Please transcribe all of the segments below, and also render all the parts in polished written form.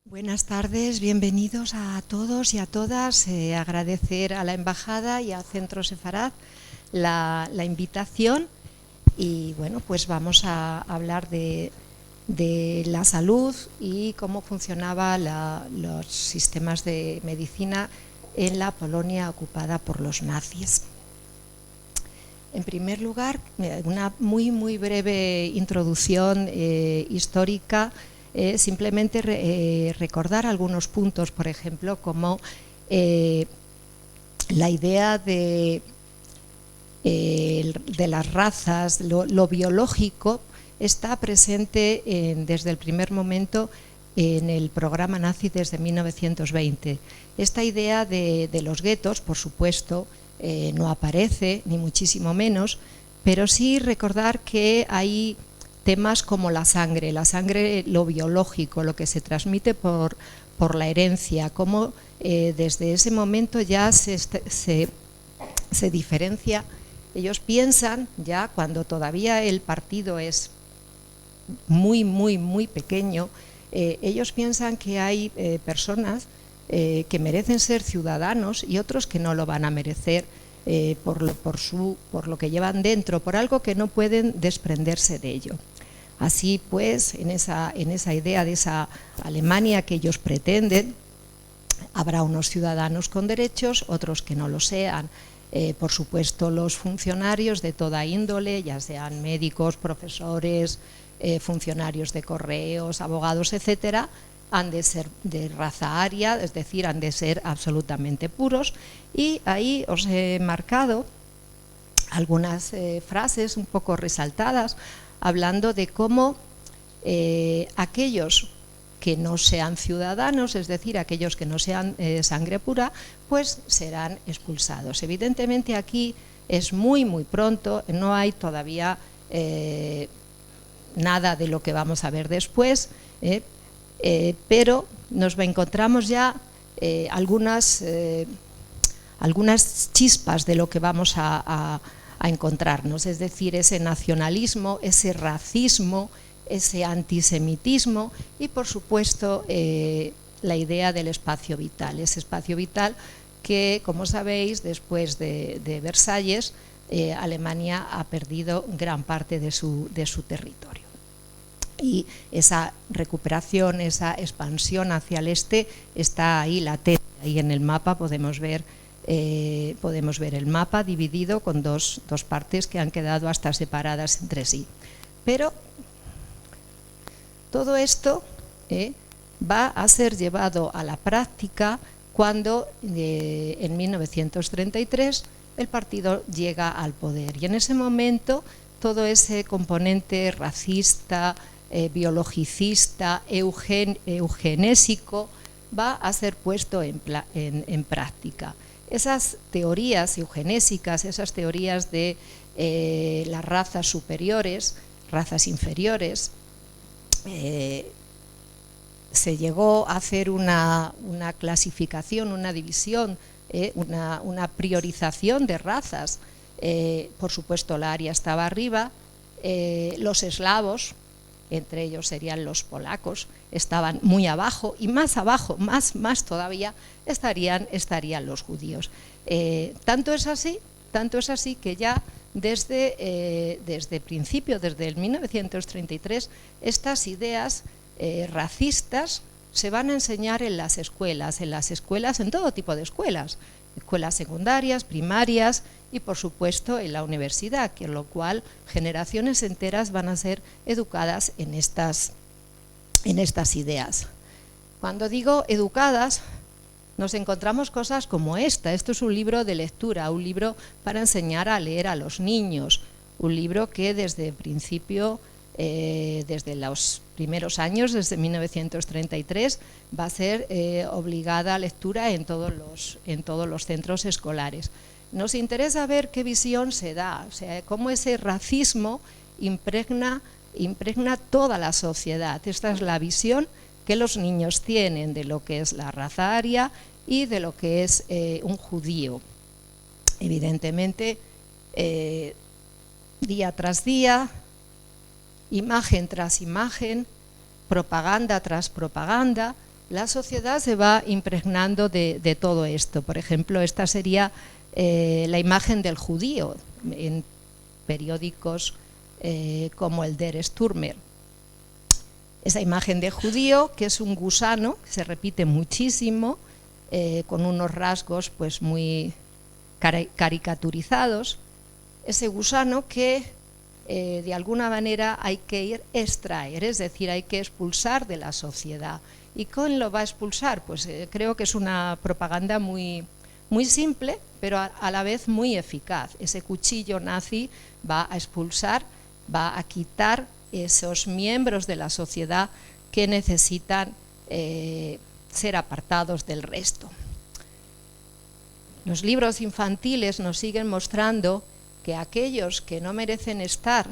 Buenas tardes, bienvenidos a todos y a todas. Agradecer a la Embajada y a Centro Sefarad la invitación. Y bueno, pues vamos a hablar de la salud y cómo funcionaban los sistemas de medicina en la Polonia ocupada por los nazis. En primer lugar, una muy breve introducción histórica. Simplemente recordar algunos puntos, por ejemplo, como la idea de las razas, lo biológico, está presente desde el primer momento en el programa nazi desde 1920. Esta idea de los guetos, por supuesto, no aparece, ni muchísimo menos, pero sí recordar que hay temas como la sangre, lo biológico, lo que se transmite por la herencia, cómo desde ese momento ya se diferencia. Ellos piensan, ya cuando todavía el partido es muy pequeño, ellos piensan que hay personas que merecen ser ciudadanos y otros que no lo van a merecer por lo que llevan dentro, por algo que no pueden desprenderse de ello. Así pues, en esa idea de esa Alemania que ellos pretenden, habrá unos ciudadanos con derechos, otros que no lo sean. Por supuesto, los funcionarios de toda índole, ya sean médicos, profesores, funcionarios de correos, abogados, etcétera, han de ser de raza aria, es decir, han de ser absolutamente puros. Y ahí os he marcado algunas frases un poco resaltadas, hablando de cómo aquellos que no sean ciudadanos, es decir, aquellos que no sean sangre pura, pues serán expulsados. Evidentemente aquí es muy pronto, no hay todavía nada de lo que vamos a ver después, pero nos encontramos ya algunas chispas de lo que vamos a encontrarnos, es decir, ese nacionalismo, ese racismo, ese antisemitismo y, por supuesto, la idea del espacio vital, ese espacio vital que, como sabéis, después de Versalles, Alemania ha perdido gran parte de su territorio. Y esa recuperación, esa expansión hacia el este está ahí latente. Ahí en el mapa podemos ver el mapa dividido con dos partes que han quedado hasta separadas entre sí. Pero todo esto va a ser llevado a la práctica cuando en 1933 el partido llega al poder. Y en ese momento todo ese componente racista, biologicista, eugenésico va a ser puesto en práctica. Esas teorías eugenésicas, esas teorías de las razas superiores, razas inferiores, se llegó a hacer una clasificación, una división, una priorización de razas. Por supuesto, la aria estaba arriba, los eslavos, entre ellos serían los polacos, estaban muy abajo, y más abajo, más todavía, estarían los judíos. Tanto es así que ya desde principio, desde el 1933, estas ideas racistas se van a enseñar en las escuelas, en todo tipo de escuelas secundarias, primarias y, por supuesto, en la universidad, con lo cual generaciones enteras van a ser educadas en estas ideas. Cuando digo educadas, nos encontramos cosas como esta. Esto es un libro de lectura, un libro para enseñar a leer a los niños, un libro que desde el principio, desde los primeros años, desde 1933, va a ser obligada lectura en todos los centros escolares. Nos interesa ver qué visión se da, o sea, cómo ese racismo impregna toda la sociedad. Esta es la visión que los niños tienen de lo que es la raza aria y de lo que es un judío. Evidentemente, día tras día, imagen tras imagen, propaganda tras propaganda, la sociedad se va impregnando de todo esto. Por ejemplo, esta sería la imagen del judío en periódicos como el Der Stürmer. Esa imagen de judío, que es un gusano, que se repite muchísimo, con unos rasgos pues muy caricaturizados. Ese gusano que de alguna manera hay que extraer, es decir, hay que expulsar de la sociedad. ¿Y quién lo va a expulsar? Pues creo que es una propaganda muy simple, pero a la vez muy eficaz. Ese cuchillo nazi va a expulsar, va a quitar esos miembros de la sociedad que necesitan ser apartados del resto. Los libros infantiles nos siguen mostrando que aquellos que no merecen estar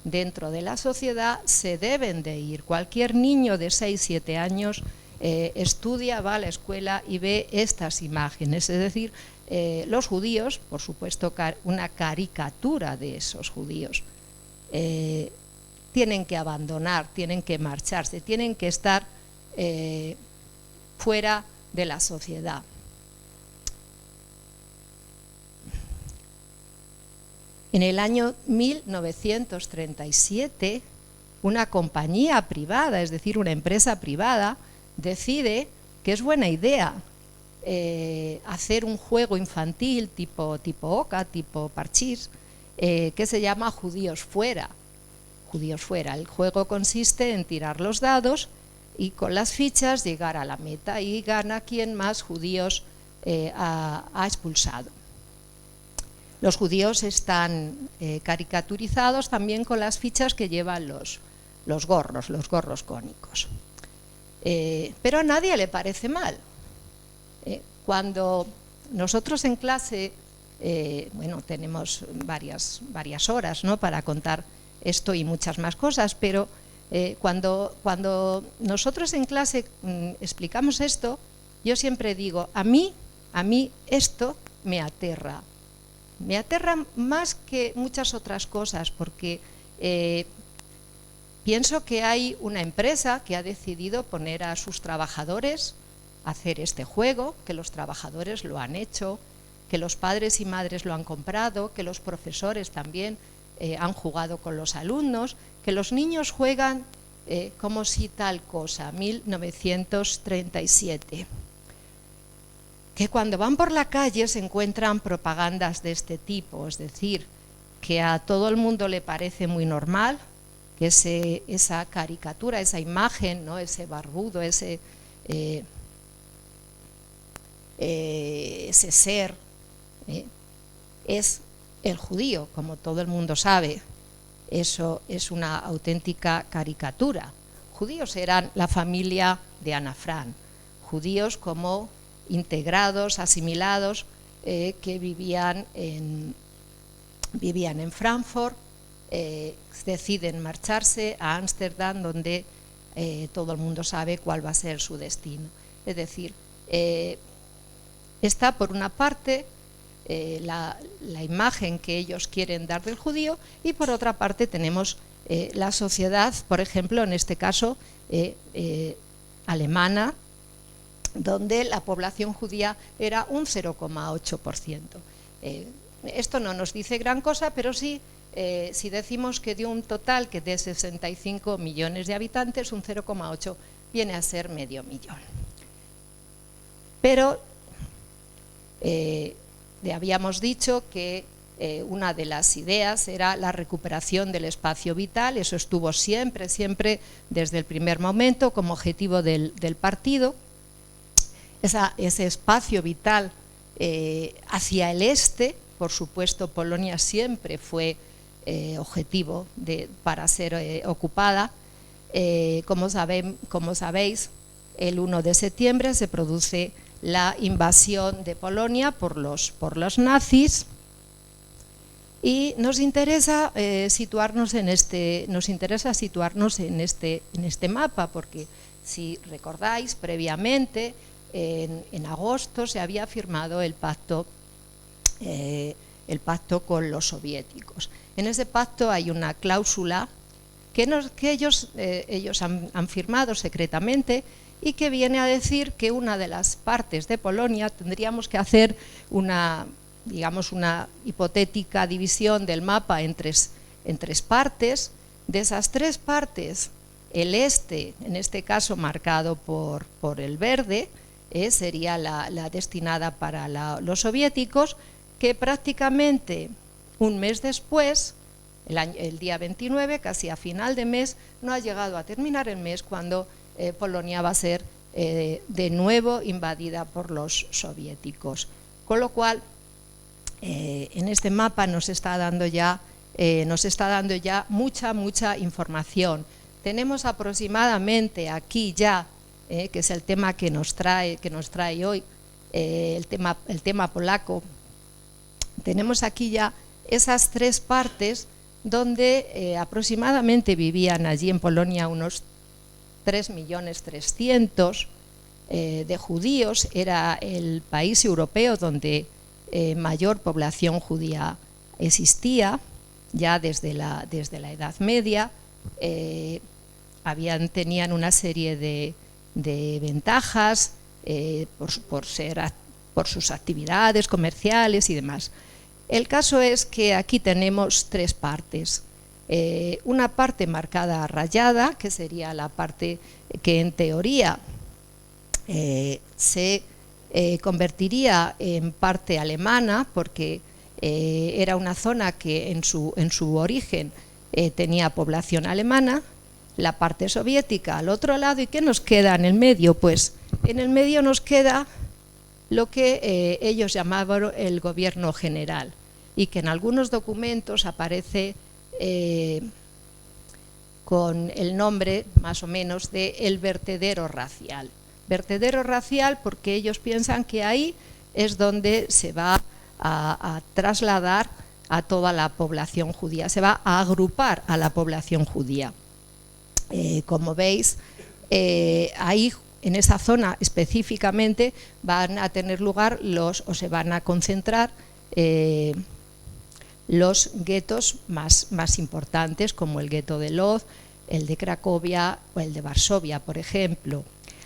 dentro de la sociedad se deben de ir. Cualquier niño de 6-7 años estudia, va a la escuela y ve estas imágenes, es decir, los judíos, por supuesto, una caricatura de esos judíos. Tienen que abandonar, tienen que marcharse, tienen que estar fuera de la sociedad. En el año 1937, una compañía privada, es decir, una empresa privada, decide que es buena idea hacer un juego infantil tipo Oca, tipo Parchís, que se llama Judíos Fuera. Judíos Fuera. El juego consiste en tirar los dados y con las fichas llegar a la meta, y gana quien más judíos ha expulsado. Los judíos están caricaturizados también con las fichas que llevan los gorros cónicos. Pero a nadie le parece mal. Cuando nosotros en clase, bueno, tenemos varias horas, ¿no?, para contar esto y muchas más cosas, pero cuando nosotros en clase explicamos esto, yo siempre digo, a mí esto me aterra. Me aterra más que muchas otras cosas, porque pienso que hay una empresa que ha decidido poner a sus trabajadores a hacer este juego, que los trabajadores lo han hecho, que los padres y madres lo han comprado, que los profesores también han jugado con los alumnos, que los niños juegan como si tal cosa. 1937. Que cuando van por la calle se encuentran propagandas de este tipo, es decir, que a todo el mundo le parece muy normal que esa caricatura, esa imagen, ¿no?, ese barbudo, ese ser, es el judío, como todo el mundo sabe. Eso es una auténtica caricatura. Judíos eran la familia de Ana Frank, judíos como integrados, asimilados, que vivían en Frankfurt, deciden marcharse a Ámsterdam, donde todo el mundo sabe cuál va a ser su destino. Es decir, está por una parte la imagen que ellos quieren dar del judío, y por otra parte tenemos la sociedad, por ejemplo, en este caso alemana, donde la población judía era un 0,8%. Esto no nos dice gran cosa, pero sí, si decimos que de un total que de 65 millones de habitantes, un 0,8 viene a ser medio millón. Pero habíamos dicho que una de las ideas era la recuperación del espacio vital. Eso estuvo siempre desde el primer momento como objetivo del partido. Ese espacio vital hacia el este, por supuesto, Polonia siempre fue objetivo para ser ocupada. Como sabéis, el 1 de septiembre se produce la invasión de Polonia por los nazis, y nos interesa situarnos en este mapa, porque si recordáis, previamente en agosto se había firmado el pacto con los soviéticos. En ese pacto hay una cláusula que ellos han firmado secretamente, y que viene a decir que una de las partes de Polonia tendríamos que hacer una, digamos, una hipotética división del mapa en tres partes. De esas tres partes, el este, en este caso marcado por el verde, sería la destinada para los soviéticos, que prácticamente un mes después, el día 29, casi a final de mes, no ha llegado a terminar el mes cuando Polonia va a ser de nuevo invadida por los soviéticos. Con lo cual, en este mapa nos está dando ya mucha información. Tenemos aproximadamente aquí ya, que es el tema que nos trae hoy, el tema polaco, tenemos aquí ya esas tres partes donde aproximadamente vivían allí en Polonia unos 3.300.000 de judíos. Era el país europeo donde mayor población judía existía ya desde la Edad Media. Tenían una serie de ventajas por sus actividades comerciales y demás. El caso es que aquí tenemos tres partes. Una parte marcada rayada, que sería la parte que en teoría se convertiría en parte alemana, porque era una zona que en su origen tenía población alemana. La parte soviética al otro lado. ¿Y qué nos queda en el medio? Pues en el medio nos queda lo que ellos llamaban el gobierno general, y que en algunos documentos aparece con el nombre más o menos de el vertedero racial. Vertedero racial porque ellos piensan que ahí es donde se va a trasladar a toda la población judía, se va a agrupar a la población judía. Como veis, ahí en esa zona específicamente van a tener lugar se van a concentrar los guetos más importantes, como el gueto de Lodz, el de Cracovia o el de Varsovia, por ejemplo.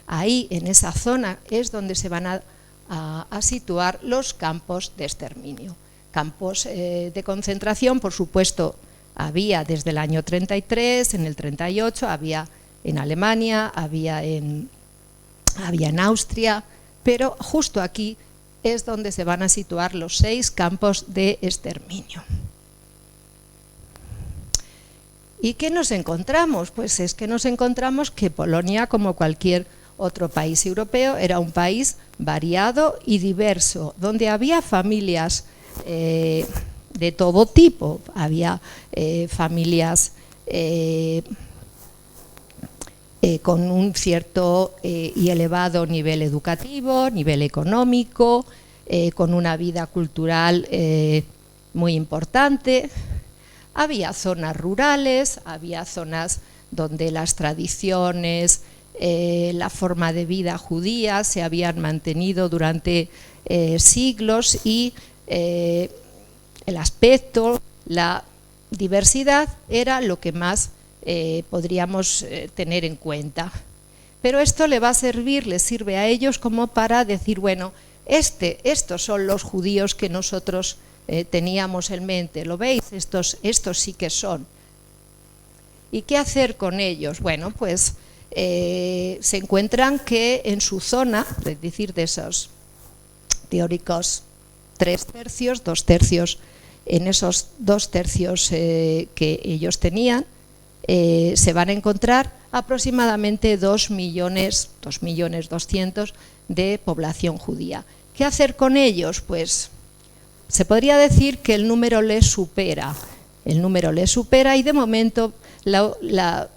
Ahí, en esa zona, es donde se van a situar los campos de exterminio. Campos de concentración, por supuesto, había desde el año 33, en el 38, había en Alemania, había en Austria, pero justo aquí es donde se van a situar los 6 campos de exterminio. ¿Y qué nos encontramos? Pues es que nos encontramos que Polonia, como cualquier otro país europeo, era un país variado y diverso, donde había familias de todo tipo. Había familias con un cierto y elevado nivel educativo, nivel económico, con una vida cultural muy importante. Había zonas rurales, había zonas donde las tradiciones, la forma de vida judía se habían mantenido durante siglos, y el aspecto, la diversidad era lo que más podríamos tener en cuenta. Pero esto les sirve a ellos como para decir, bueno, estos son los judíos que nosotros teníamos en mente, ¿lo veis? Estos sí que son. ¿Y qué hacer con ellos? Bueno, pues se encuentran que en su zona, es decir, de esos teóricos 3 tercios, 2 tercios, en esos 2 tercios que ellos tenían, se van a encontrar aproximadamente 2.200.000 de población judía. ¿Qué hacer con ellos? Pues se podría decir que el número les supera. El número les supera, y de momento la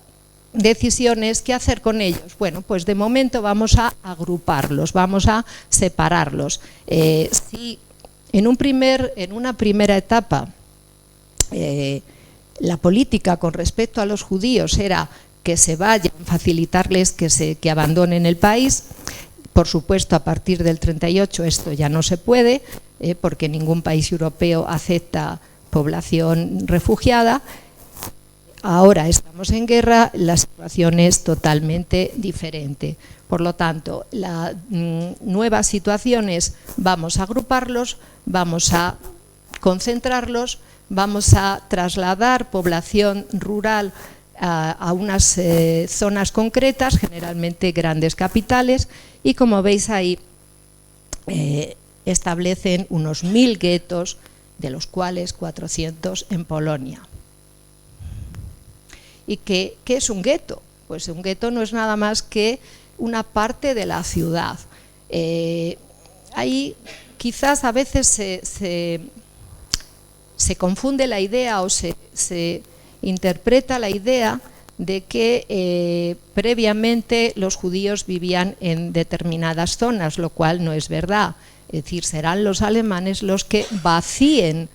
decisión es ¿qué hacer con ellos? Bueno, pues de momento vamos a agruparlos, vamos a separarlos. Si en una primera etapa la política con respecto a los judíos era que se vayan, facilitarles que abandonen el país, por supuesto a partir del 38 esto ya no se puede, porque ningún país europeo acepta población refugiada. ahora estamos en guerra, la situación es totalmente diferente. Por lo tanto, la nueva situación es: vamos a agruparlos, vamos a concentrarlos, vamos a trasladar población rural a unas zonas concretas, generalmente grandes capitales, y como veis ahí establecen unos 1000 guetos, de los cuales 400 en Polonia. ¿Y qué es un gueto? Pues un gueto no es nada más que una parte de la ciudad. Ahí quizás a veces se confunde la idea o se interpreta la idea de que previamente los judíos vivían en determinadas zonas, lo cual no es verdad. Es decir, serán los alemanes los que vacíen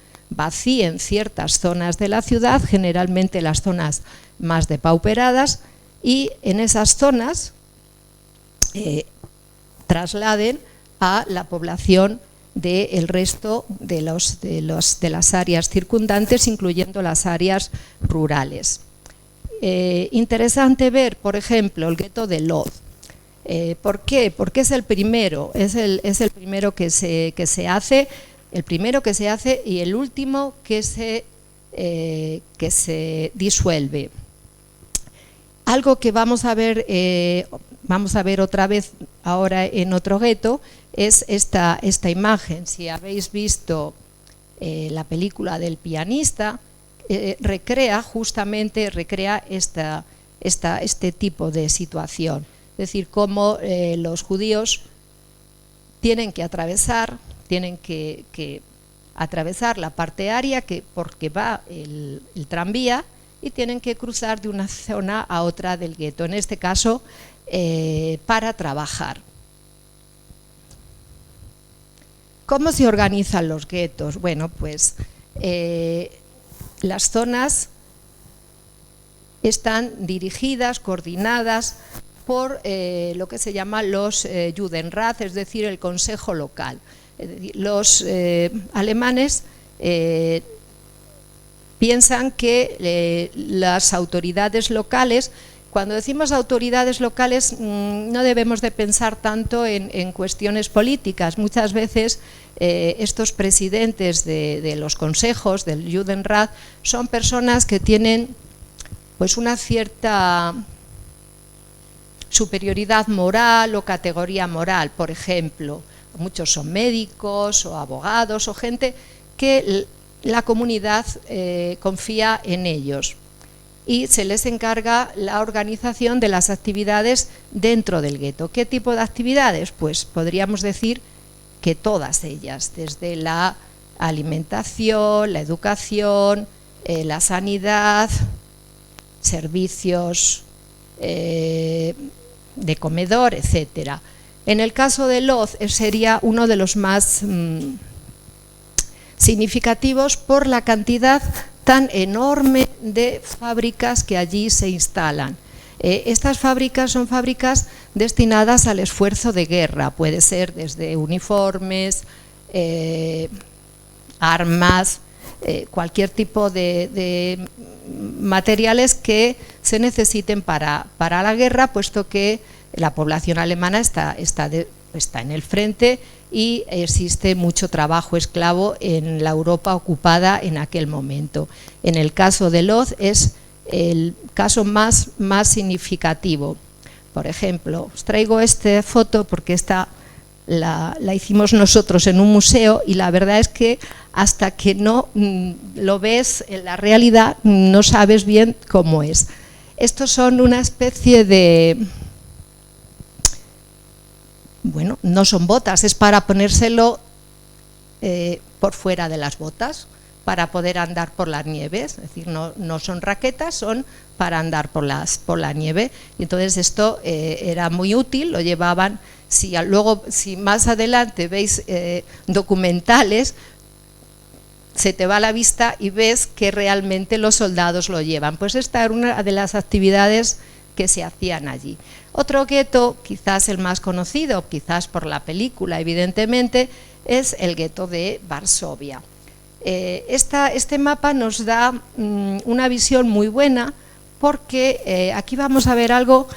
ciertas zonas de la ciudad, generalmente las zonas más depauperadas, y en esas zonas trasladen a la población del resto de las áreas circundantes, incluyendo las áreas rurales. Interesante ver, por ejemplo, el gueto de Lodz. ¿Por qué? Porque es el primero, es el primero que se hace, el primero que se hace y el último que se disuelve. Algo que vamos a ver otra vez ahora en otro gueto es esta imagen. Si habéis visto la película del pianista, recrea este tipo de situación. Es decir, cómo los judíos tienen que atravesar la parte aérea porque va el tranvía, y tienen que cruzar de una zona a otra del gueto, en este caso para trabajar. ¿Cómo se organizan los guetos? Bueno, pues las zonas están dirigidas, coordinadas por lo que se llama los Judenrat, es decir, el consejo local. Los alemanes piensan que las autoridades locales, cuando decimos autoridades locales, no debemos de pensar tanto en cuestiones políticas. Muchas veces estos presidentes de los consejos, del Judenrat, son personas que tienen pues una cierta superioridad moral o categoría moral. Por ejemplo, muchos son médicos o abogados o gente que la comunidad confía en ellos, y se les encarga la organización de las actividades dentro del gueto. ¿Qué tipo de actividades? Pues podríamos decir que todas ellas, desde la alimentación, la educación, la sanidad, servicios de comedor, etcétera. En el caso de Lodz sería uno de los más significativos por la cantidad tan enorme de fábricas que allí se instalan. Estas fábricas son fábricas destinadas al esfuerzo de guerra, puede ser desde uniformes, armas, cualquier tipo de materiales que se necesiten para la guerra, puesto que la población alemana está en el frente y existe mucho trabajo esclavo en la Europa ocupada en aquel momento. En el caso de Lodz es el caso más significativo. Por ejemplo, os traigo esta foto porque esta la hicimos nosotros en un museo, y la verdad es que hasta que no lo ves en la realidad no sabes bien cómo es. Estos son una especie de... Bueno, no son botas, es para ponérselo por fuera de las botas, para poder andar por las nieves. Es decir, no son raquetas, son para andar por la nieve. Y entonces esto era muy útil, lo llevaban. Si más adelante veis documentales, se te va la vista y ves que realmente los soldados lo llevan. Pues esta era una de las actividades que se hacían allí. Otro gueto, quizás el más conocido, quizás por la película evidentemente, es el gueto de Varsovia. Este mapa nos da una visión muy buena, porque aquí vamos a ver algo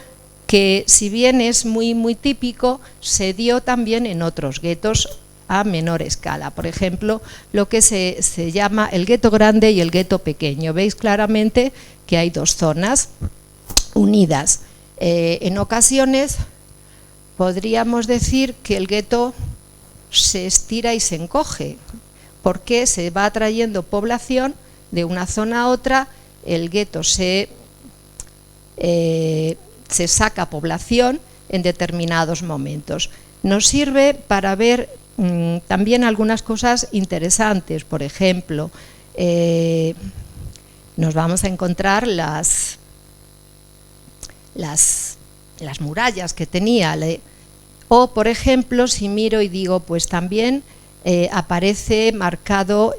que, si bien es muy típico, se dio también en otros guetos a menor escala. Por ejemplo, lo que se llama el gueto grande y el gueto pequeño. Veis claramente que hay dos zonas unidas. En ocasiones podríamos decir que el gueto se estira y se encoge, porque se va atrayendo población de una zona a otra. El gueto se saca población en determinados momentos. Nos sirve para ver también algunas cosas interesantes. Por ejemplo, nos vamos a encontrar las murallas que tenía, o por ejemplo, si miro y digo, pues también aparece marcado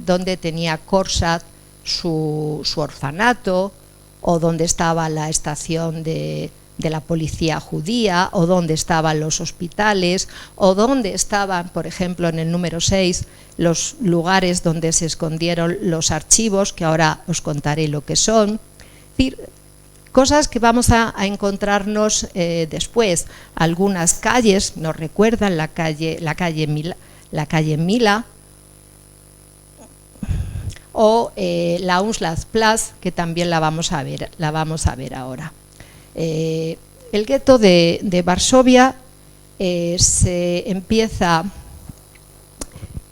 donde tenía Korsad su orfanato, o donde estaba la estación de la policía judía, o donde estaban los hospitales, o donde estaban, por ejemplo, en el número 6, los lugares donde se escondieron los archivos, que ahora os contaré lo que son. Es decir, cosas que vamos a encontrarnos después. Algunas calles nos recuerdan la calle Mila, o la Unslagsplatz, que también la vamos a ver ahora. El gueto de Varsovia se empieza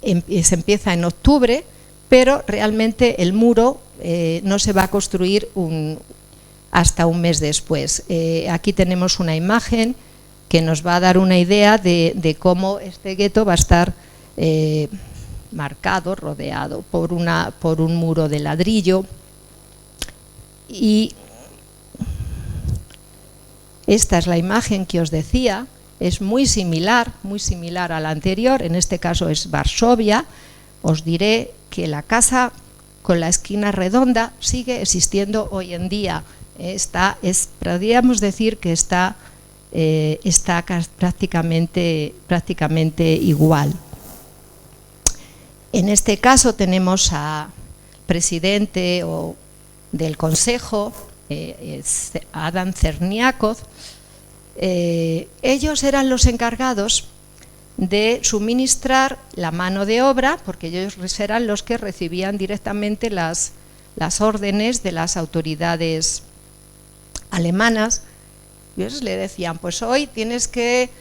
en octubre, pero realmente el muro no se va a construir hasta un mes después. Aquí tenemos una imagen que nos va a dar una idea de cómo este gueto va a estar marcado, rodeado por un muro de ladrillo. Y esta es la imagen que os decía, es muy similar a la anterior. En este caso es Varsovia. Os diré que la casa con la esquina redonda sigue existiendo hoy en día. Podríamos decir que está prácticamente igual. En este caso tenemos al presidente del Consejo, Adam Czerniaków. Ellos eran los encargados de suministrar la mano de obra, porque ellos eran los que recibían directamente las órdenes de las autoridades alemanas. Ellos le decían, pues hoy tienes que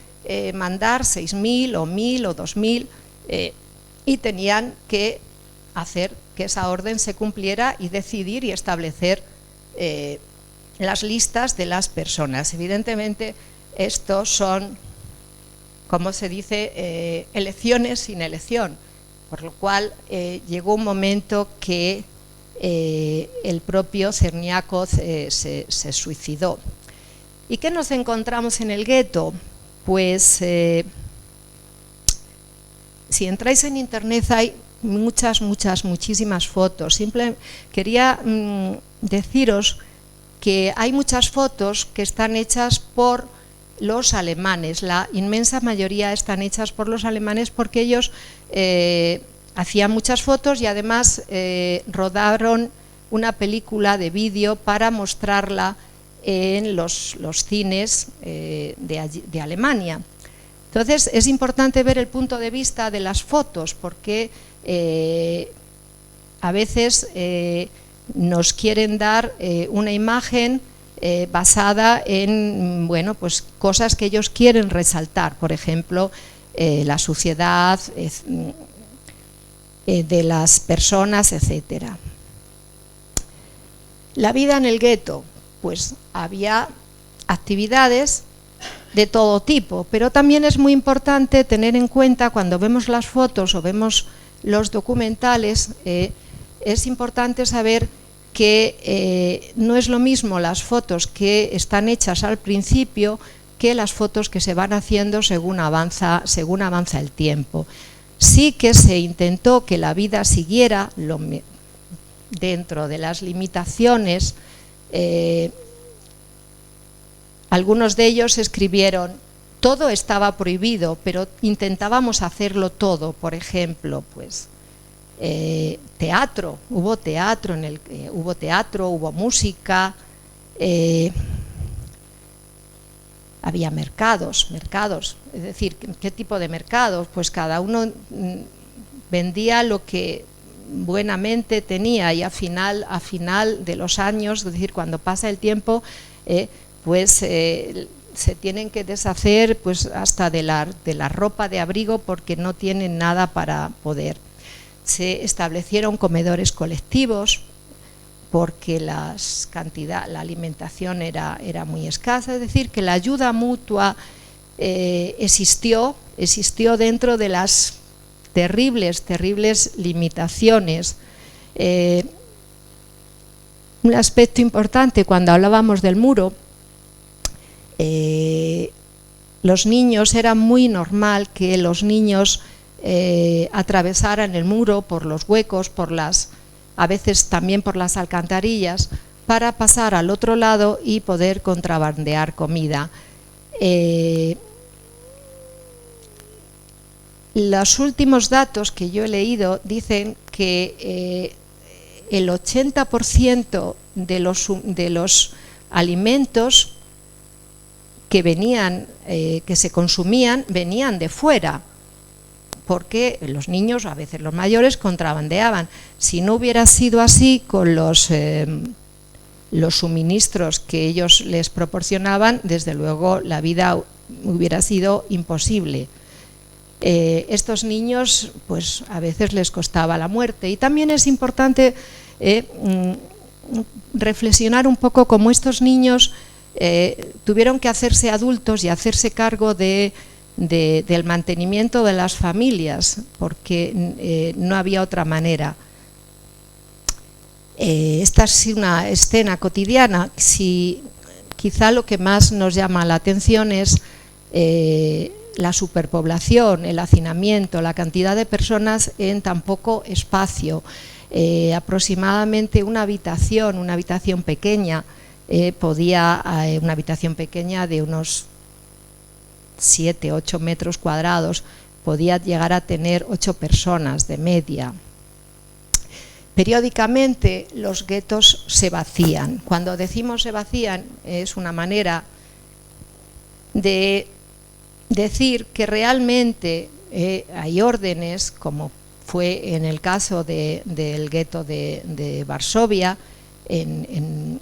mandar 6.000 o 1.000 o 2.000, y tenían que hacer que esa orden se cumpliera y decidir y establecer las listas de las personas. Evidentemente, estos son, como se dice, elecciones sin elección, por lo cual llegó un momento que el propio Czerniaków se suicidó. ¿Y qué nos encontramos en el gueto? Pues si entráis en internet hay muchísimas fotos. Quería deciros que hay muchas fotos que están hechas por los alemanes. La inmensa mayoría están hechas por los alemanes, porque ellos hacían muchas fotos y además rodaron una película de vídeo para mostrarla en los cines de Alemania. Entonces es importante ver el punto de vista de las fotos, porque a veces nos quieren dar una imagen basada en pues cosas que ellos quieren resaltar, por ejemplo, la suciedad de las personas, etcétera. La vida en el gueto, pues había actividades de todo tipo, pero también es muy importante tener en cuenta, cuando vemos las fotos o vemos los documentales, es importante saber que no es lo mismo las fotos que están hechas al principio que las fotos que se van haciendo según avanza el tiempo. Sí que se intentó que la vida siguiera dentro de las limitaciones. Algunos de ellos escribieron, todo estaba prohibido, pero intentábamos hacerlo todo. Por ejemplo, pues teatro, hubo teatro, hubo música, había mercados, es decir, ¿qué tipo de mercados? Pues cada uno vendía lo que buenamente tenía, y a final de los años, es decir, cuando pasa el tiempo, se tienen que deshacer pues hasta de la ropa de abrigo, porque no tienen nada para poder. Se establecieron comedores colectivos porque la alimentación era muy escasa, es decir, que la ayuda mutua existió dentro de las terribles limitaciones. Un aspecto importante cuando hablábamos del muro, los niños, era muy normal que los niños atravesaran el muro por los huecos, a veces también por las alcantarillas, para pasar al otro lado y poder contrabandear comida. Los últimos datos que yo he leído dicen que el 80% de los alimentos que se consumían venían de fuera, porque los niños, a veces los mayores, contrabandeaban. Si no hubiera sido así con los suministros que ellos les proporcionaban, desde luego la vida hubiera sido imposible. Estos niños, pues a veces les costaba la muerte. Y también es importante reflexionar un poco cómo estos niños tuvieron que hacerse adultos y hacerse cargo del mantenimiento de las familias, porque no había otra manera. Esta es una escena cotidiana. Quizá lo que más nos llama la atención es la superpoblación, el hacinamiento, la cantidad de personas en tan poco espacio. Aproximadamente una habitación pequeña, una habitación pequeña de unos 7-8 metros cuadrados, podía llegar a tener 8 personas de media. Periódicamente los guetos se vacían. Cuando decimos se vacían, es una manera de decir que realmente hay órdenes, como fue en el caso del gueto de Varsovia, en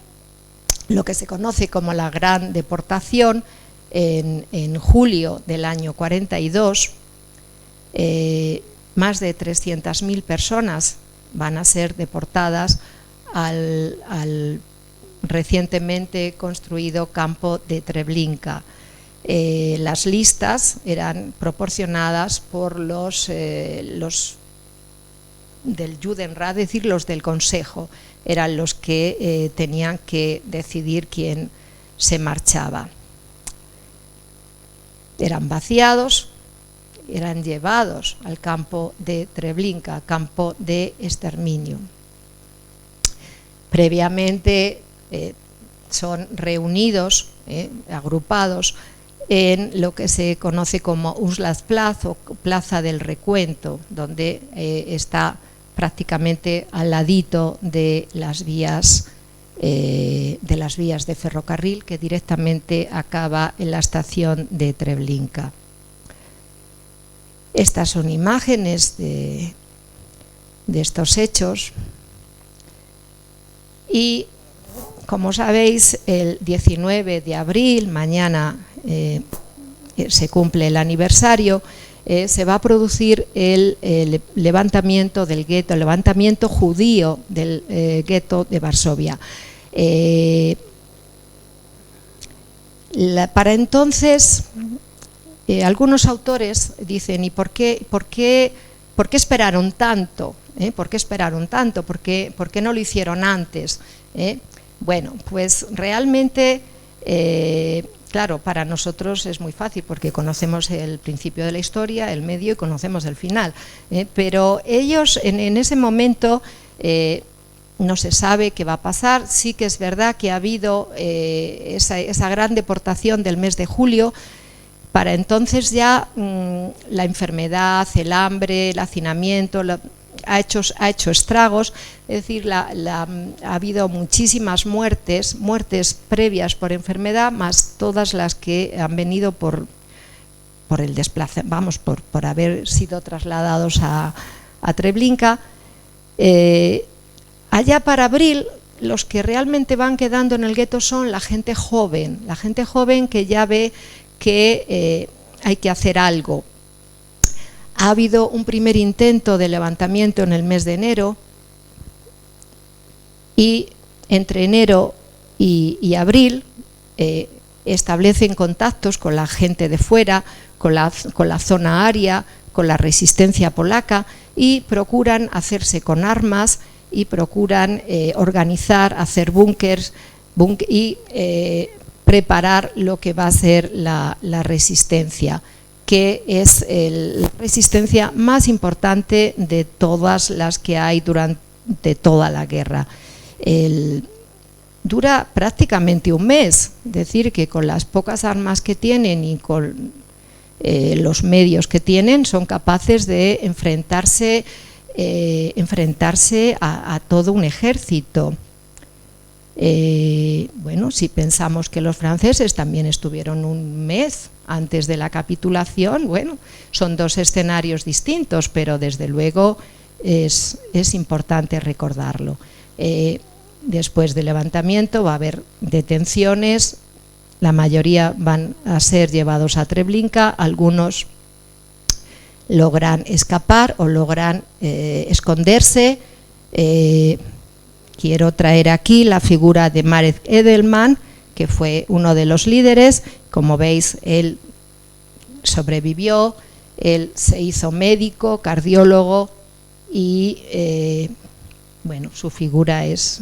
lo que se conoce como la Gran Deportación, en julio del año 42, más de 300.000 personas van a ser deportadas al recientemente construido campo de Treblinka. Las listas eran proporcionadas por los del Judenrat, es decir, los del Consejo, eran los que tenían que decidir quién se marchaba. Eran vaciados, eran llevados al campo de Treblinka, campo de exterminio. Previamente son reunidos, agrupados, en lo que se conoce como Umschlagsplatz o Plaza del Recuento, donde está prácticamente al ladito de las vías de ferrocarril, que directamente acaba en la estación de Treblinka. Estas son imágenes de estos hechos, y como sabéis, el 19 de abril, mañana se cumple el aniversario, se va a producir el levantamiento del gueto, el levantamiento judío del gueto de Varsovia. Para entonces, algunos autores dicen: ¿y por qué esperaron tanto? ¿Por qué esperaron tanto? ¿Por qué no lo hicieron antes? Bueno, pues realmente, claro, para nosotros es muy fácil, porque conocemos el principio de la historia, el medio, y conocemos el final. Pero ellos en ese momento no se sabe qué va a pasar. Sí que es verdad que ha habido esa gran deportación del mes de julio. Para entonces ya la enfermedad, el hambre, el hacinamiento, ha hecho estragos. Es decir, ha habido muchísimas muertes previas por enfermedad, más todas las que han venido por el desplazamiento, por haber sido trasladados a Treblinka. Allá para abril, los que realmente van quedando en el gueto son la gente joven que ya ve que hay que hacer algo. Ha habido un primer intento de levantamiento en el mes de enero, y entre enero y abril establecen contactos con la gente de fuera, con la zona aria, con la resistencia polaca, y procuran hacerse con armas y procuran organizar, hacer búnkers y preparar lo que va a ser la resistencia, que es la resistencia más importante de todas las que hay durante toda la guerra. Dura prácticamente un mes, es decir, que con las pocas armas que tienen y con los medios que tienen son capaces de enfrentarse a todo un ejército. Bueno, si pensamos que los franceses también estuvieron un mes antes de la capitulación, bueno, son dos escenarios distintos, pero desde luego es importante recordarlo. Después del levantamiento va a haber detenciones, la mayoría van a ser llevados a Treblinka, algunos logran escapar o logran esconderse. Quiero traer aquí la figura de Marek Edelman, que fue uno de los líderes. Como veis, él sobrevivió, él se hizo médico, cardiólogo, y bueno, su figura es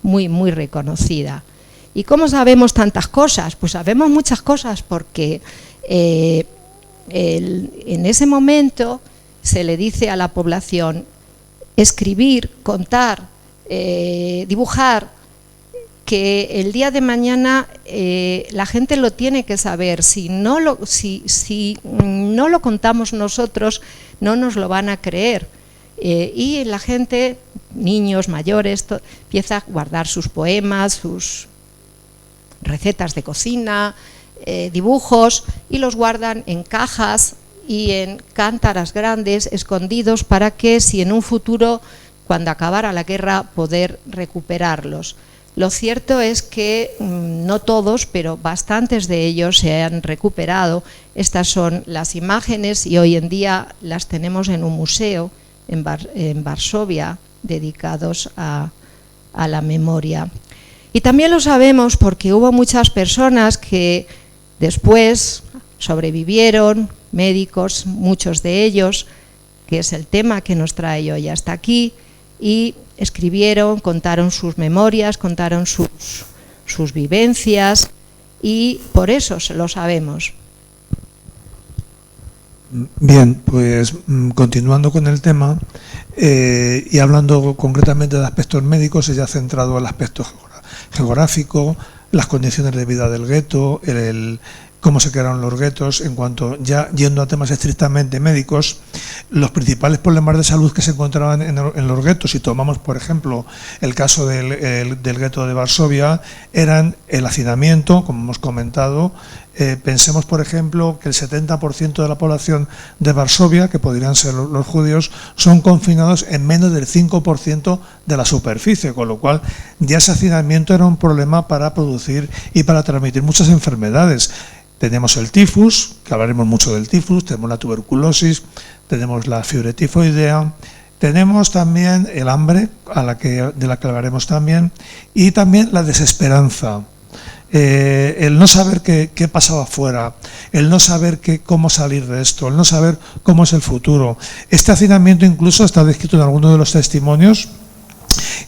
muy, muy reconocida. ¿Y cómo sabemos tantas cosas? Pues sabemos muchas cosas porque en ese momento se le dice a la población escribir, contar, dibujar, que el día de mañana la gente lo tiene que saber. Si no lo contamos nosotros, no nos lo van a creer. Y la gente, niños, mayores, empieza a guardar sus poemas, sus recetas de cocina, dibujos, y los guardan en cajas y en cántaras grandes, escondidos, para que si en un futuro, cuando acabara la guerra, poder recuperarlos. Lo cierto es que no todos, pero bastantes de ellos se han recuperado. Estas son las imágenes y hoy en día las tenemos en un museo en Varsovia, dedicados a la memoria. Y también lo sabemos porque hubo muchas personas que después sobrevivieron, médicos, muchos de ellos, que es el tema que nos trae hoy hasta aquí, y escribieron, contaron sus memorias, contaron sus vivencias, y por eso lo sabemos. Bien, pues continuando con el tema y hablando concretamente de aspectos médicos, ella ha centrado el aspecto geográfico, las condiciones de vida del gueto, cómo se crearon los guetos. En cuanto, ya yendo a temas estrictamente médicos, los principales problemas de salud que se encontraban en los guetos, si tomamos por ejemplo el caso del gueto de Varsovia, eran el hacinamiento, como hemos comentado. Pensemos por ejemplo que el 70% de la población de Varsovia, que podrían ser los judíos, son confinados en menos del 5% de la superficie, con lo cual ya ese hacinamiento era un problema para producir y para transmitir muchas enfermedades. Tenemos el tifus, que hablaremos mucho del tifus, tenemos la tuberculosis, tenemos la fiebre tifoidea, tenemos también el hambre, de la que hablaremos también, y también la desesperanza. El no saber qué pasaba afuera, el no saber cómo salir de esto, el no saber cómo es el futuro. Este hacinamiento incluso está descrito en algunos de los testimonios,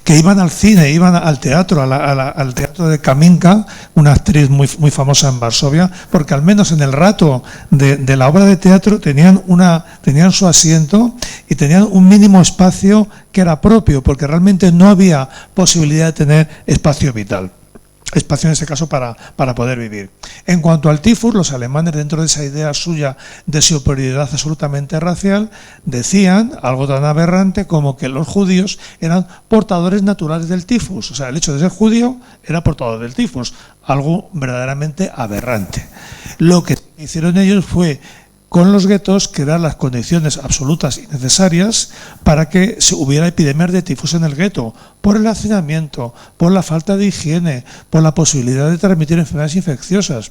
que iban al cine, iban al teatro, al teatro de Kaminka, una actriz muy famosa en Varsovia, porque al menos en el rato de la obra de teatro tenían su asiento y tenían un mínimo espacio que era propio, porque realmente no había posibilidad de tener espacio vital. espacio en este caso para poder vivir. En cuanto al tifus, los alemanes, dentro de esa idea suya de superioridad absolutamente racial, decían algo tan aberrante como que los judíos eran portadores naturales del tifus. O sea, el hecho de ser judío era portador del tifus, algo verdaderamente aberrante. Lo que hicieron ellos fue, con los guetos, crear las condiciones absolutas y necesarias para que hubiera epidemias de tifus en el gueto, por el hacinamiento, por la falta de higiene, por la posibilidad de transmitir enfermedades infecciosas.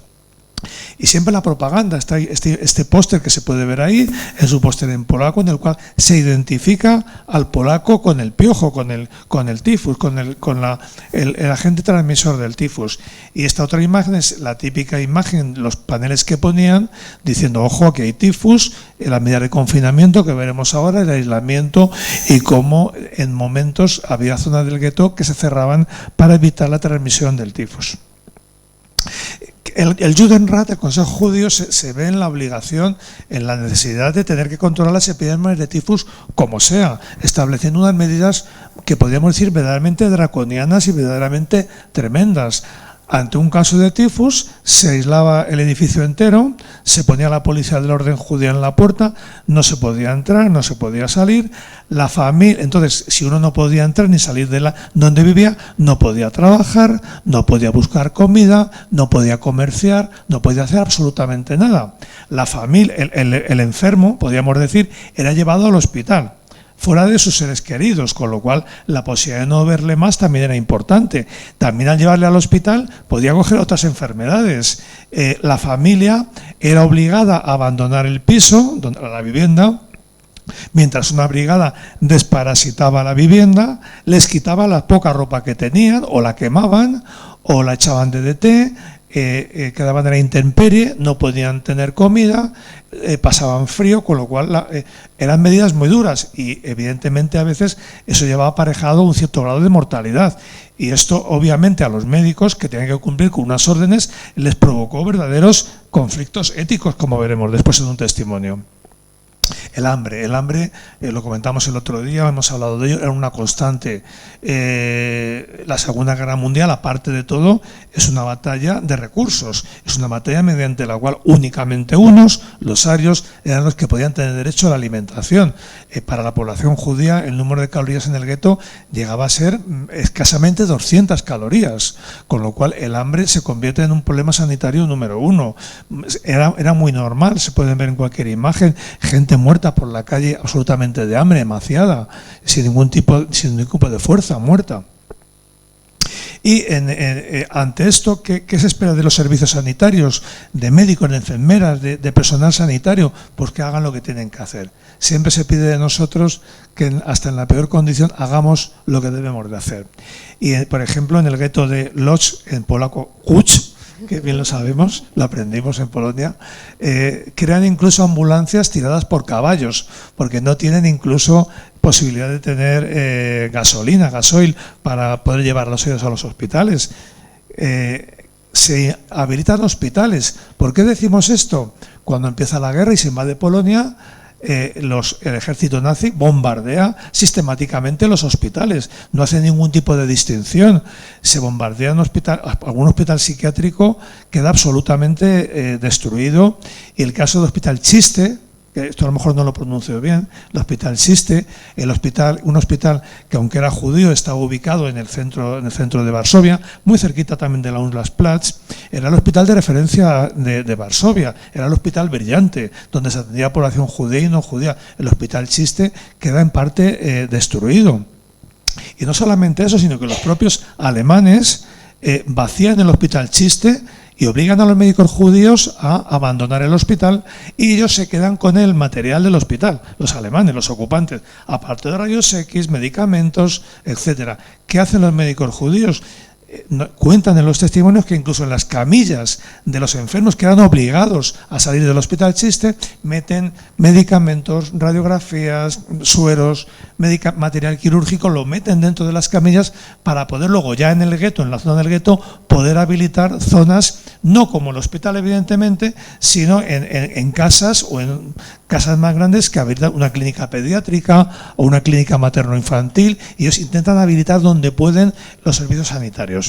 Y siempre la propaganda, está este póster que se puede ver ahí, es un póster en polaco en el cual se identifica al polaco con el piojo, con el tifus, con el agente transmisor del tifus. Y esta otra imagen es la típica imagen, los paneles que ponían diciendo, ojo, aquí hay tifus, la medida de confinamiento que veremos ahora, el aislamiento y cómo en momentos había zonas del gueto que se cerraban para evitar la transmisión del tifus. El Judenrat, el Consejo Judío, se ve en la obligación, en la necesidad de tener que controlar las epidemias de tifus como sea, estableciendo unas medidas que podríamos decir verdaderamente draconianas y verdaderamente tremendas. Ante un caso de tifus, se aislaba el edificio entero, se ponía la policía del orden judía en la puerta, no se podía entrar, no se podía salir. La familia, entonces, si uno no podía entrar ni salir de donde vivía, no podía trabajar, no podía buscar comida, no podía comerciar, no podía hacer absolutamente nada. La familia, el enfermo, podríamos decir, era llevado al hospital, fuera de sus seres queridos, con lo cual la posibilidad de no verle más también era importante. También al llevarle al hospital podía coger otras enfermedades. La familia era obligada a abandonar el piso, la vivienda, mientras una brigada desparasitaba la vivienda, les quitaba la poca ropa que tenían, o la quemaban, o la echaban de DT, quedaban en la intemperie, no podían tener comida, pasaban frío, con lo cual eran medidas muy duras y evidentemente a veces eso llevaba aparejado un cierto grado de mortalidad, y esto obviamente a los médicos que tenían que cumplir con unas órdenes les provocó verdaderos conflictos éticos, como veremos después en un testimonio. El hambre, lo comentamos el otro día, hemos hablado de ello, era una constante. La Segunda Guerra Mundial, aparte de todo, es una batalla de recursos, es una batalla mediante la cual únicamente unos, los arios, eran los que podían tener derecho a la alimentación. Para la población judía, el número de calorías en el gueto llegaba a ser escasamente 200 calorías, con lo cual el hambre se convierte en un problema sanitario número uno. Era muy normal, se pueden ver en cualquier imagen, gente muerta por la calle absolutamente de hambre, emaciada, sin ningún tipo de fuerza, muerta. Y ante esto, ¿qué se espera de los servicios sanitarios, de médicos, de enfermeras, de personal sanitario? Pues que hagan lo que tienen que hacer. Siempre se pide de nosotros que hasta en la peor condición hagamos lo que debemos de hacer. Y por ejemplo, en el gueto de Lodz, en polaco Łódź, que bien lo sabemos, lo aprendimos en Polonia, crean incluso ambulancias tiradas por caballos, porque no tienen incluso posibilidad de tener gasoil, para poder llevar los heridos a los hospitales. Se habilitan hospitales. ¿Por qué decimos esto? Cuando empieza la guerra y se invade Polonia, el ejército nazi bombardea sistemáticamente los hospitales, no hace ningún tipo de distinción, se bombardea algún hospital psiquiátrico queda absolutamente destruido, y el caso del hospital Chiste, que esto a lo mejor no lo pronuncio bien, el hospital Chiste, un hospital que aunque era judío estaba ubicado en el centro de Varsovia, muy cerquita también de la Unlandsplatz, era el hospital de referencia de Varsovia, era el hospital brillante, donde se atendía población judía y no judía. El hospital Chiste queda en parte destruido. Y no solamente eso, sino que los propios alemanes vacían el hospital Chiste y obligan a los médicos judíos a abandonar el hospital, y ellos se quedan con el material del hospital, los alemanes, los ocupantes, aparte de rayos X, medicamentos, etcétera. ¿Qué hacen los médicos judíos? Cuentan en los testimonios que incluso en las camillas de los enfermos que eran obligados a salir del hospital Chiste, meten medicamentos, radiografías, sueros, material quirúrgico, lo meten dentro de las camillas para poder luego ya en el gueto, en la zona del gueto, poder habilitar zonas, no como el hospital evidentemente, sino en casas o en casas más grandes que habilitan una clínica pediátrica o una clínica materno-infantil, y ellos intentan habilitar donde pueden los servicios sanitarios.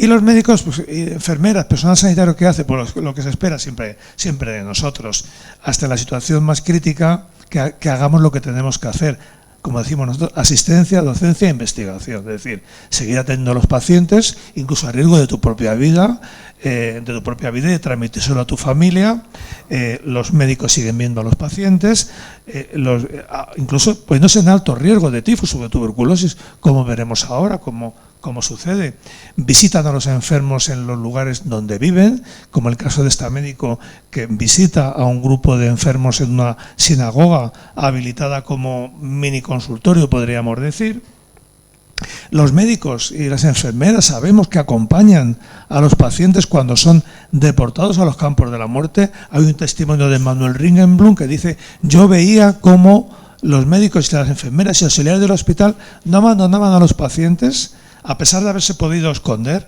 Y los médicos, pues, enfermeras, personal sanitario, ¿qué hace? Pues lo que se espera siempre de nosotros, hasta la situación más crítica, que hagamos lo que tenemos que hacer. Como decimos nosotros, asistencia, docencia e investigación. Es decir, seguir atendiendo a los pacientes, incluso a riesgo de tu propia vida, y de transmitírselo a tu familia. Los médicos siguen viendo a los pacientes, incluso poniéndose en alto riesgo de tifus o de tuberculosis, como veremos ahora, como sucede. Visitan a los enfermos en los lugares donde viven, como el caso de este médico que visita a un grupo de enfermos en una sinagoga habilitada como mini consultorio, podríamos decir. Los médicos y las enfermeras sabemos que acompañan a los pacientes cuando son deportados a los campos de la muerte. Hay un testimonio de Manuel Ringenblum que dice: yo veía cómo los médicos y las enfermeras y auxiliares del hospital no abandonaban a los pacientes a pesar de haberse podido esconder,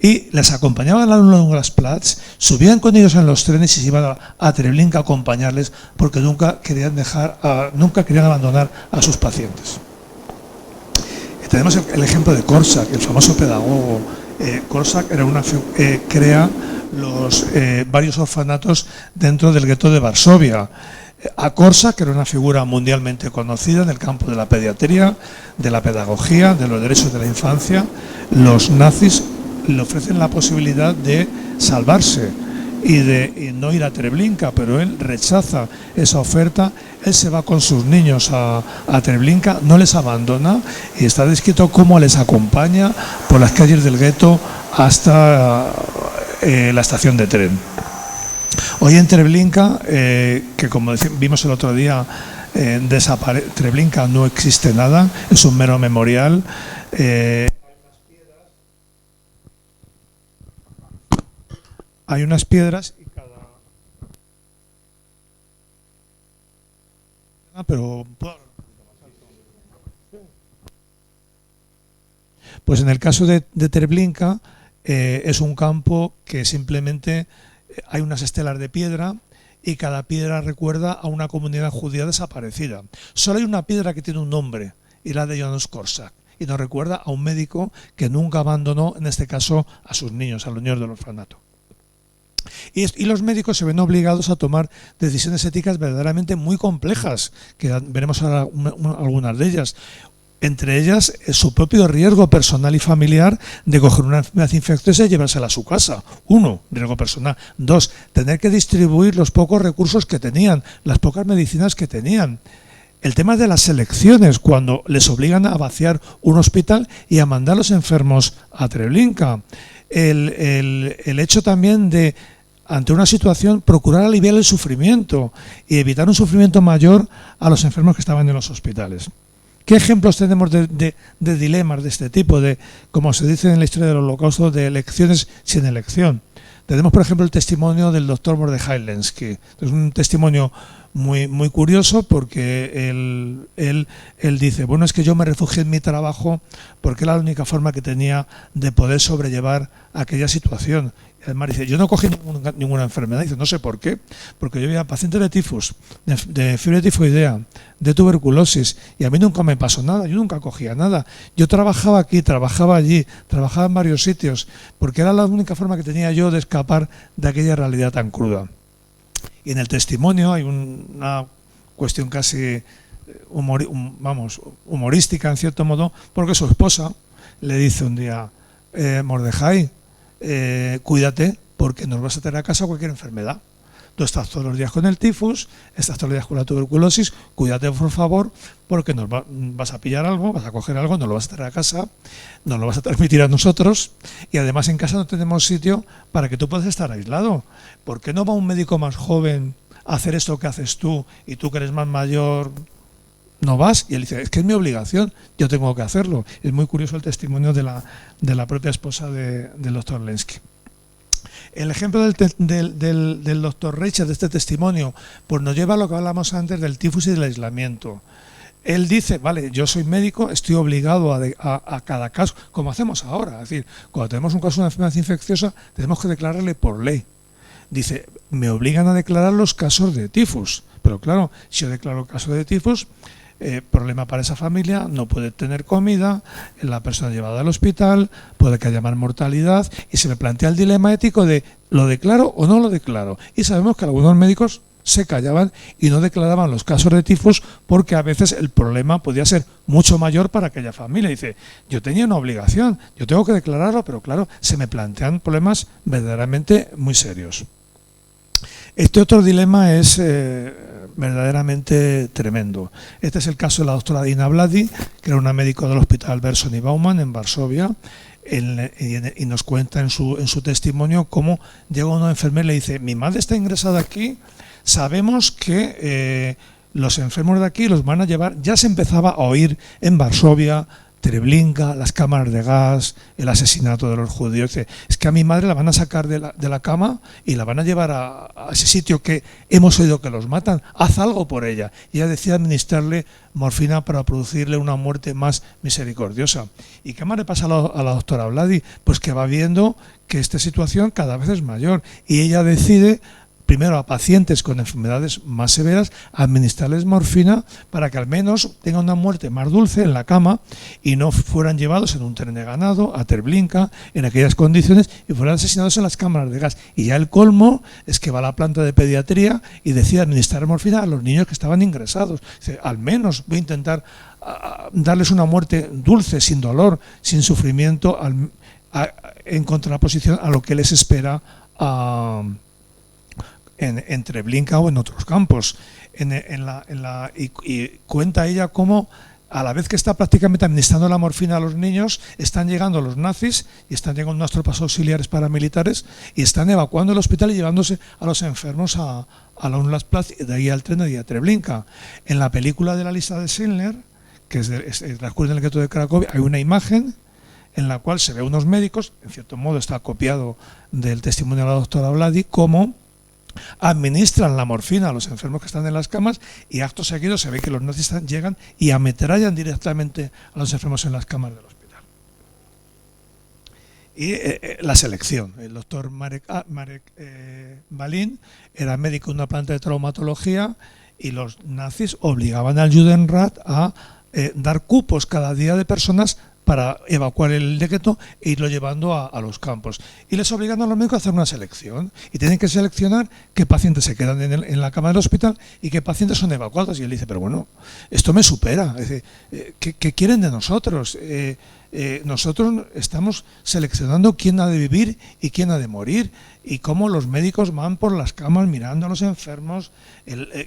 y les acompañaban a los Platz, subían con ellos en los trenes y se iban a Treblinka a acompañarles, porque nunca querían abandonar a sus pacientes. Y tenemos el ejemplo de Korsak, el famoso pedagogo. Korsak crea varios orfanatos dentro del gueto de Varsovia. A Korsak, que era una figura mundialmente conocida en el campo de la pediatría, de la pedagogía, de los derechos de la infancia, los nazis le ofrecen la posibilidad de salvarse y no ir a Treblinka, pero él rechaza esa oferta. Él se va con sus niños a Treblinka, no les abandona, y está descrito cómo les acompaña por las calles del gueto hasta la estación de tren. Hoy en Treblinka, que como vimos el otro día, Treblinka no existe nada, es un mero memorial. Hay unas piedras y pero pues en el caso de Treblinka es un campo que simplemente hay unas estelas de piedra y cada piedra recuerda a una comunidad judía desaparecida. Solo hay una piedra que tiene un nombre, y la de Janusz Korczak, y nos recuerda a un médico que nunca abandonó, en este caso, a sus niños, a los niños del orfanato. Y los médicos se ven obligados a tomar decisiones éticas verdaderamente muy complejas, que veremos ahora algunas de ellas. Entre ellas, su propio riesgo personal y familiar de coger una enfermedad infecciosa y llevársela a su casa. 1, riesgo personal. 2, tener que distribuir los pocos recursos que tenían, las pocas medicinas que tenían. El tema de las elecciones, cuando les obligan a vaciar un hospital y a mandar a los enfermos a Treblinka. El hecho también de, ante una situación, procurar aliviar el sufrimiento y evitar un sufrimiento mayor a los enfermos que estaban en los hospitales. ¿Qué ejemplos tenemos de dilemas de este tipo, de, como se dice en la historia del Holocausto, de elecciones sin elección? Tenemos, por ejemplo, el testimonio del doctor Mordechai Lenski. Es un testimonio muy curioso, porque él dice: bueno, es que yo me refugié en mi trabajo porque era la única forma que tenía de poder sobrellevar aquella situación. Y además dice: yo no cogí ninguna enfermedad. Dice: no sé por qué, porque yo había pacientes de tifus, de fiebre tifoidea, de tuberculosis, y a mí nunca me pasó nada, yo nunca cogía nada. Yo trabajaba aquí, trabajaba allí, trabajaba en varios sitios, porque era la única forma que tenía yo de escapar de aquella realidad tan cruda. Y en el testimonio hay una cuestión casi humorística, en cierto modo, porque su esposa le dice un día: Mordechai, cuídate, porque nos vas a tener a casa cualquier enfermedad. Tú estás todos los días con el tifus, estás todos los días con la tuberculosis, cuídate por favor, porque vas a pillar algo, vas a coger algo, nos lo vas a traer a casa, nos lo vas a transmitir a nosotros, y además en casa no tenemos sitio para que tú puedas estar aislado. ¿Por qué no va un médico más joven a hacer esto que haces tú, y tú, que eres más mayor, no vas? Y él dice: es que es mi obligación, yo tengo que hacerlo. Es muy curioso el testimonio de la propia esposa del doctor Lenski. El ejemplo del doctor Reicher, de este testimonio, pues nos lleva a lo que hablamos antes del tifus y del aislamiento. Él dice: vale, yo soy médico, estoy obligado a cada caso, como hacemos ahora. Es decir, cuando tenemos un caso de una enfermedad infecciosa, tenemos que declararle por ley. Dice: me obligan a declarar los casos de tifus. Pero claro, si yo declaro el caso de tifus, problema para esa familia, no puede tener comida, la persona llevada al hospital, puede que haya más mortalidad, y se me plantea el dilema ético de ¿lo declaro o no lo declaro? Y sabemos que algunos médicos se callaban y no declaraban los casos de tifus porque a veces el problema podía ser mucho mayor para aquella familia. Dice, yo tenía una obligación, yo tengo que declararlo, pero claro, se me plantean problemas verdaderamente muy serios. Este otro dilema es verdaderamente tremendo. Este es el caso de la doctora Dina Vladi, que era una médico del Hospital Berson y Bauman en Varsovia, y nos cuenta en su testimonio cómo llega una enfermera y le dice, mi madre está ingresada aquí, sabemos que los enfermos de aquí los van a llevar, ya se empezaba a oír en Varsovia, Treblinka, las cámaras de gas, el asesinato de los judíos. Es que a mi madre la van a sacar de la cama y la van a llevar a ese sitio que hemos oído que los matan. Haz algo por ella. Y ella decía administrarle morfina para producirle una muerte más misericordiosa. ¿Y qué más le pasa a la doctora Vladi? Pues que va viendo que esta situación cada vez es mayor y ella decide, primero a pacientes con enfermedades más severas, administrarles morfina para que al menos tengan una muerte más dulce en la cama y no fueran llevados en un tren de ganado a Treblinka en aquellas condiciones y fueran asesinados en las cámaras de gas. Y ya el colmo es que va a la planta de pediatría y decide administrar morfina a los niños que estaban ingresados. Dice, al menos voy a intentar darles una muerte dulce, sin dolor, sin sufrimiento, en contraposición a lo que les espera en Treblinka o en otros campos. Y cuenta ella cómo a la vez que está prácticamente administrando la morfina a los niños, están llegando los nazis y están llegando unas tropas auxiliares paramilitares y están evacuando el hospital y llevándose a los enfermos a la Unlandsplatz y de ahí al tren de Treblinka. En la película de la lista de Schindler, que transcurre en el gueto de Cracovia, hay una imagen en la cual se ve unos médicos, en cierto modo está copiado del testimonio de la doctora Vladi, cómo administran la morfina a los enfermos que están en las camas y acto seguido se ve que los nazis llegan y ametrallan directamente a los enfermos en las camas del hospital. Y la selección. El doctor Marek Balin era médico de una planta de traumatología y los nazis obligaban al Judenrat a dar cupos cada día de personas para evacuar el gueto e irlo llevando a los campos. Y les obligan a los médicos a hacer una selección. Y tienen que seleccionar qué pacientes se quedan en la cama del hospital y qué pacientes son evacuados. Y él dice, pero bueno, esto me supera. Es decir, ¿qué quieren de nosotros? Nosotros estamos seleccionando quién ha de vivir y quién ha de morir. Y cómo los médicos van por las camas mirando a los enfermos,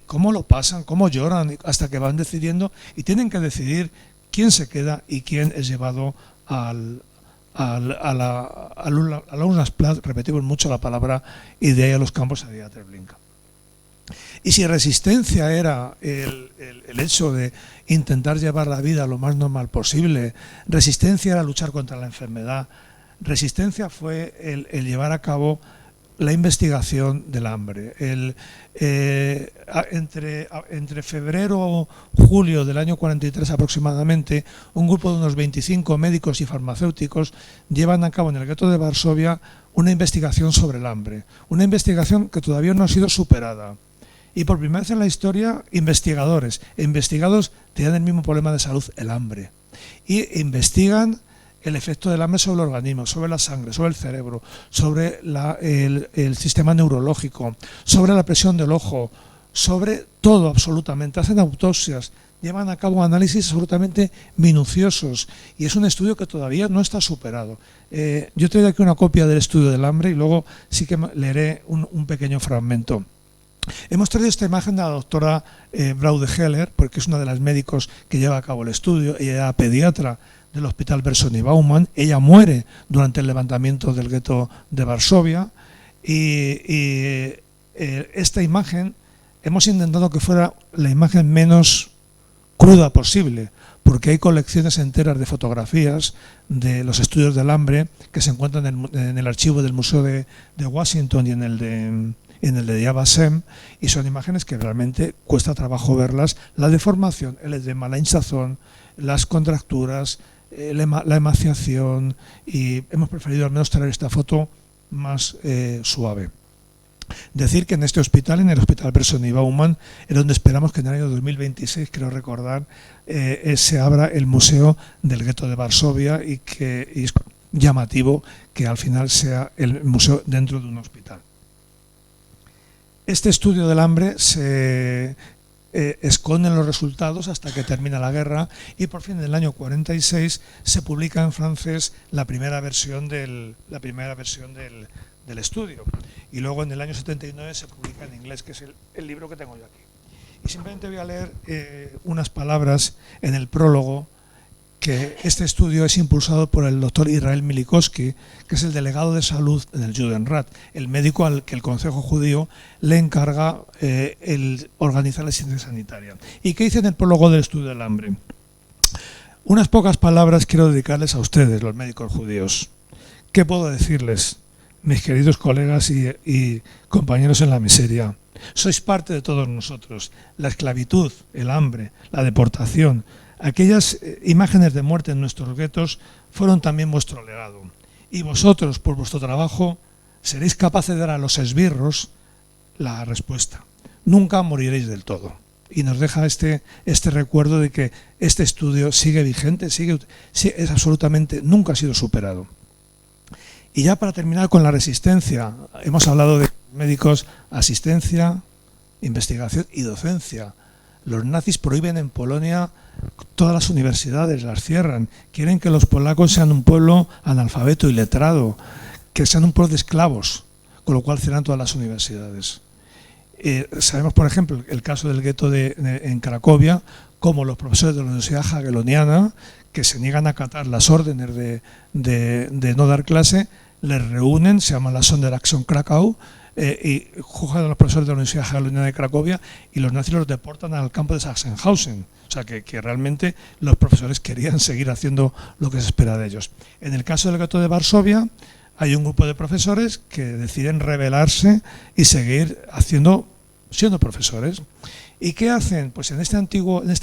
cómo lo pasan, cómo lloran, hasta que van decidiendo y tienen que decidir quién se queda y quién es llevado a la Unlandsplatz, repetimos mucho la palabra, y de ahí a los campos de Treblinka. Y si resistencia era el hecho de intentar llevar la vida lo más normal posible, resistencia era luchar contra la enfermedad, resistencia fue el llevar a cabo la investigación del hambre. Entre febrero o julio del año 43 aproximadamente, un grupo de unos 25 médicos y farmacéuticos llevan a cabo en el gueto de Varsovia una investigación sobre el hambre, una investigación que todavía no ha sido superada. Y por primera vez en la historia, investigadores e investigados tenían el mismo problema de salud, el hambre. Y investigan el efecto del hambre sobre el organismo, sobre la sangre, sobre el cerebro, sobre el sistema neurológico, sobre la presión del ojo, sobre todo absolutamente. Hacen autopsias, llevan a cabo análisis absolutamente minuciosos y es un estudio que todavía no está superado. Yo traigo aquí una copia del estudio del hambre y luego sí que leeré un pequeño fragmento. Hemos traído esta imagen de la doctora Braude Heller, porque es una de las médicos que lleva a cabo el estudio. Ella era pediatra del Hospital Berson y Bauman. Ella muere durante el levantamiento del gueto de Varsovia y esta imagen hemos intentado que fuera la imagen menos cruda posible, porque hay colecciones enteras de fotografías de los estudios del hambre que se encuentran en el archivo del Museo de Washington y en el de Yad Vashem, y son imágenes que realmente cuesta trabajo verlas. La deformación, el edema, la hinchazón, las contracturas, la emaciación, y hemos preferido al menos traer esta foto más suave. Decir que en este hospital, en el Hospital Persona y Bauman, es donde esperamos que en el año 2026, creo recordar, se abra el Museo del Gueto de Varsovia y es llamativo que al final sea el museo dentro de un hospital. Este estudio del hambre se esconden los resultados hasta que termina la guerra y por fin en el año 46 se publica en francés la primera versión del estudio, y luego en el año 79 se publica en inglés, que es el libro que tengo yo aquí. Y simplemente voy a leer unas palabras en el prólogo, que este estudio es impulsado por el doctor Israel Milikowski, que es el delegado de salud del Judenrat, el médico al que el Consejo Judío le encarga el organizar la asistencia sanitaria. ¿Y qué dice en el prólogo del estudio del hambre? Unas pocas palabras quiero dedicarles a ustedes, los médicos judíos. ¿Qué puedo decirles, mis queridos colegas y compañeros en la miseria? Sois parte de todos nosotros. La esclavitud, el hambre, la deportación, aquellas imágenes de muerte en nuestros guetos fueron también vuestro legado. Y vosotros, por vuestro trabajo, seréis capaces de dar a los esbirros la respuesta. Nunca moriréis del todo. Y nos deja este recuerdo de que este estudio sigue vigente, es absolutamente, nunca ha sido superado. Y ya para terminar con la resistencia, hemos hablado de médicos, asistencia, investigación y docencia. Los nazis prohíben en Polonia todas las universidades, las cierran. Quieren que los polacos sean un pueblo analfabeto y letrado, que sean un pueblo de esclavos, con lo cual cierran todas las universidades. Sabemos, por ejemplo, el caso del gueto en Cracovia, como los profesores de la Universidad Jagielloniana, que se niegan a acatar las órdenes de no dar clase, les reúnen, se llama la Sonderaktion Krakau, y juzgan a los profesores de la Universidad Jagielloniana de Cracovia y los nazis los deportan al campo de Sachsenhausen. O sea, que realmente los profesores querían seguir haciendo lo que se espera de ellos. En el caso del gueto de Varsovia, hay un grupo de profesores que deciden rebelarse y seguir siendo profesores. ¿Y qué hacen? Pues en esta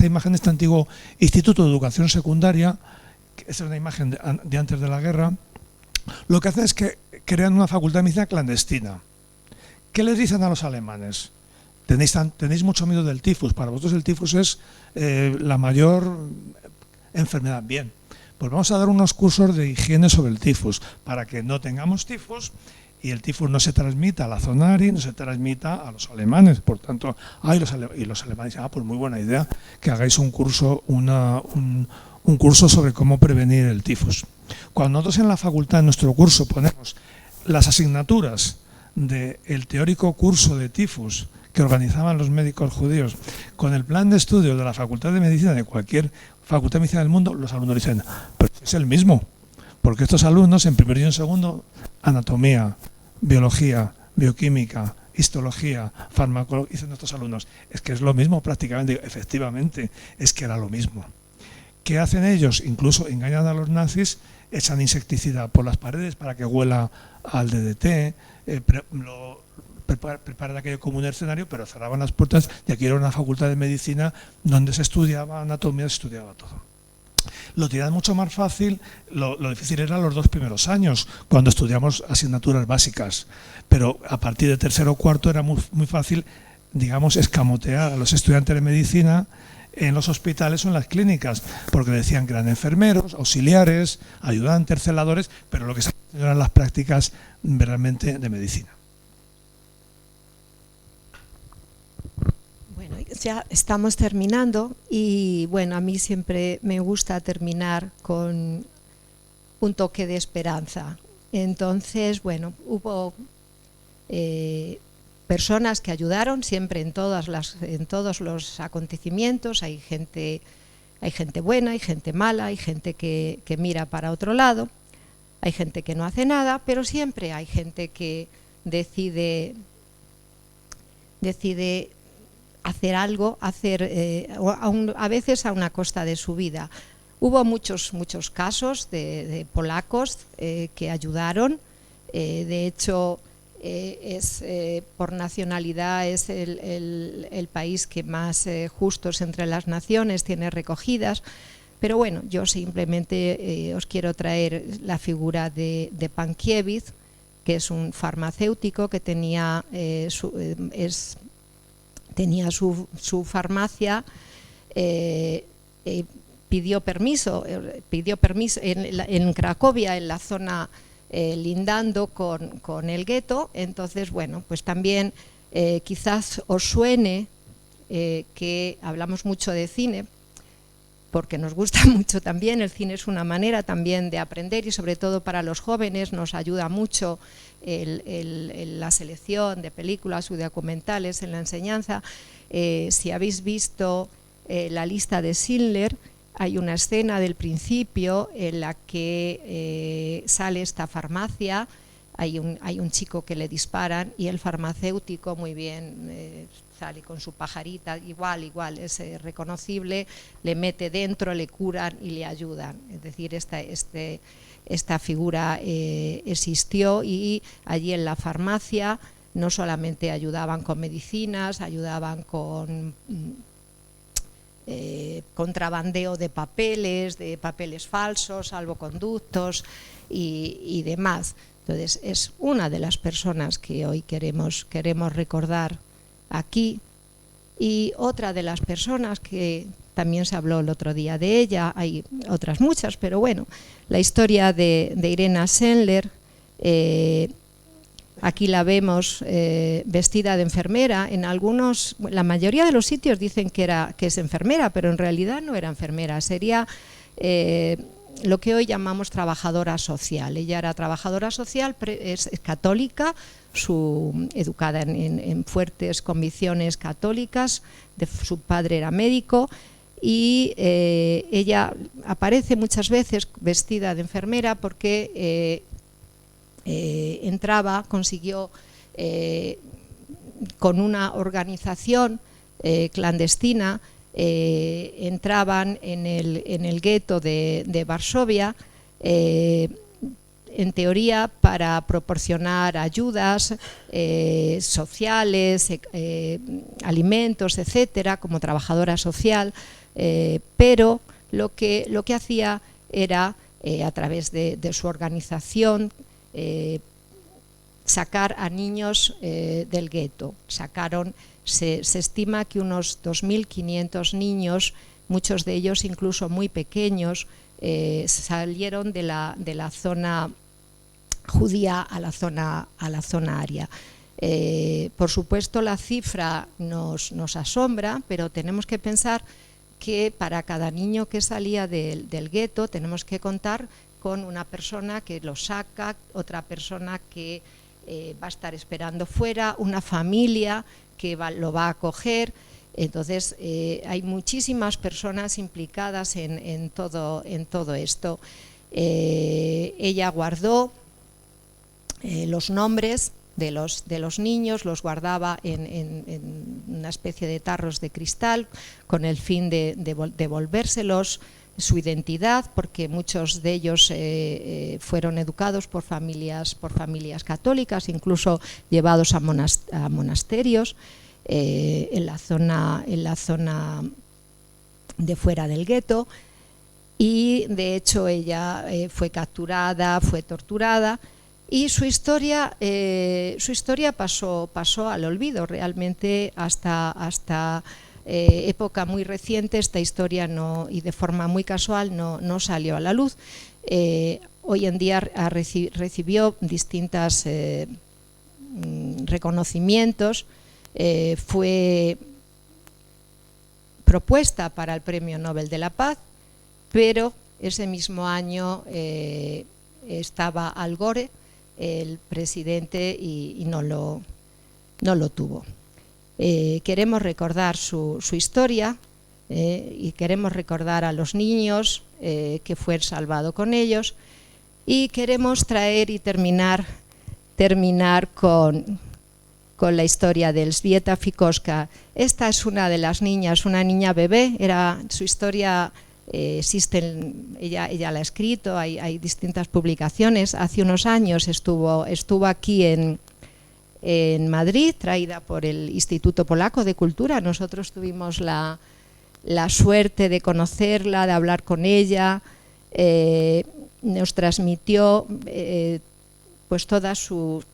imagen de este antiguo Instituto de Educación Secundaria, que es una imagen de antes de la guerra, lo que hacen es que crean una facultad de medicina clandestina. ¿Qué les dicen a los alemanes? Tenéis mucho miedo del tifus. Para vosotros el tifus es la mayor enfermedad. Bien, pues vamos a dar unos cursos de higiene sobre el tifus para que no tengamos tifus y el tifus no se transmita a la zona ARI, no se transmita a los alemanes. Por tanto, los alemanes dicen, pues muy buena idea que hagáis un curso, un curso sobre cómo prevenir el tifus. Cuando nosotros en la facultad, en nuestro curso, ponemos las asignaturas del teórico curso de tifus que organizaban los médicos judíos con el plan de estudio de la Facultad de Medicina de cualquier facultad de medicina del mundo, los alumnos dicen, pero es el mismo, porque estos alumnos en primero y en segundo, anatomía, biología, bioquímica, histología, farmacología, dicen nuestros alumnos, es que es lo mismo prácticamente. Efectivamente, es que era lo mismo. ¿Qué hacen ellos? Incluso engañan a los nazis, echan insecticida por las paredes para que huela al DDT, preparan aquello como un escenario, pero cerraban las puertas y aquí era una facultad de medicina donde se estudiaba anatomía, se estudiaba todo. Lo tenían mucho más fácil, lo difícil era los 2 primeros años, cuando estudiamos asignaturas básicas, pero a partir de tercero o cuarto era muy fácil, digamos, escamotear a los estudiantes de medicina en los hospitales o en las clínicas, porque decían que eran enfermeros, auxiliares, ayudantes, celadores, pero lo que se hacían eran las prácticas realmente de medicina. Bueno, ya estamos terminando y bueno, a mí siempre me gusta terminar con un toque de esperanza. Entonces, bueno, hubo personas que ayudaron siempre en todos los acontecimientos. Hay gente buena, hay gente mala, hay gente que mira para otro lado, hay gente que no hace nada, pero siempre hay gente que decide hacer algo, a veces a una costa de su vida. Hubo muchos casos de polacos que ayudaron. De hecho, por nacionalidad es el país que más justos entre las naciones tiene recogidas. Pero bueno, yo simplemente os quiero traer la figura de Pankiewicz, que es un farmacéutico que tenía su farmacia. Pidió permiso en Cracovia, en la zona lindando con el gueto. Entonces, bueno, pues también quizás os suene que hablamos mucho de cine, porque nos gusta mucho también. El cine es una manera también de aprender, y sobre todo para los jóvenes nos ayuda mucho la selección de películas o documentales en la enseñanza. Si habéis visto La lista de Schindler, hay una escena del principio en la que sale esta farmacia. Hay un chico que le disparan y el farmacéutico, muy bien, sale con su pajarita, igual, es reconocible, le mete dentro, le curan y le ayudan. Es decir, esta figura existió, y allí en la farmacia no solamente ayudaban con medicinas, ayudaban con contrabandeo de papeles falsos, salvoconductos y demás. Entonces, es una de las personas que hoy queremos recordar aquí. Y otra de las personas que también se habló el otro día de ella, hay otras muchas, pero bueno, la historia de Irena Schindler. Aquí la vemos vestida de enfermera. La mayoría de los sitios dicen que es enfermera, pero en realidad no era enfermera, sería lo que hoy llamamos trabajadora social. Ella era trabajadora social, es católica, educada en fuertes convicciones católicas, su padre era médico, y ella aparece muchas veces vestida de enfermera porque consiguió con una organización clandestina, entraban en el gueto de Varsovia, en teoría para proporcionar ayudas sociales, alimentos, etcétera, como trabajadora social, pero lo que hacía era, a través de su organización, sacar a niños del gueto. Se estima que unos 2.500 niños, muchos de ellos incluso muy pequeños, salieron de la zona judía a la zona aria. Por supuesto, la cifra nos asombra, pero tenemos que pensar que para cada niño que salía del gueto tenemos que contar con una persona que lo saca, otra persona que va a estar esperando fuera, una familia que lo va a acoger. Entonces, hay muchísimas personas implicadas en todo esto. Ella guardó los nombres de los niños, los guardaba en una especie de tarros de cristal con el fin de devolvérselos, su identidad, porque muchos de ellos fueron educados por familias católicas, incluso llevados a monasterios en la zona de fuera del gueto. Y de hecho ella fue capturada, fue torturada, y su historia pasó al olvido. Realmente hasta época muy reciente esta historia y de forma muy casual no salió a la luz. Hoy en día recibió distintos reconocimientos. Fue propuesta para el Premio Nobel de la Paz, pero ese mismo año estaba Al Gore, el presidente, y no lo tuvo. Queremos recordar su historia, y queremos recordar a los niños que fue salvado con ellos, y queremos traer y terminar con la historia de Elżbieta Fikowska. Esta es una de las niñas, una niña bebé. Su historia existe, ella la ha escrito, hay distintas publicaciones. Hace unos años estuvo aquí en Madrid, traída por el Instituto Polaco de Cultura. Nosotros tuvimos la suerte de conocerla, de hablar con ella. Nos transmitió pues todas sus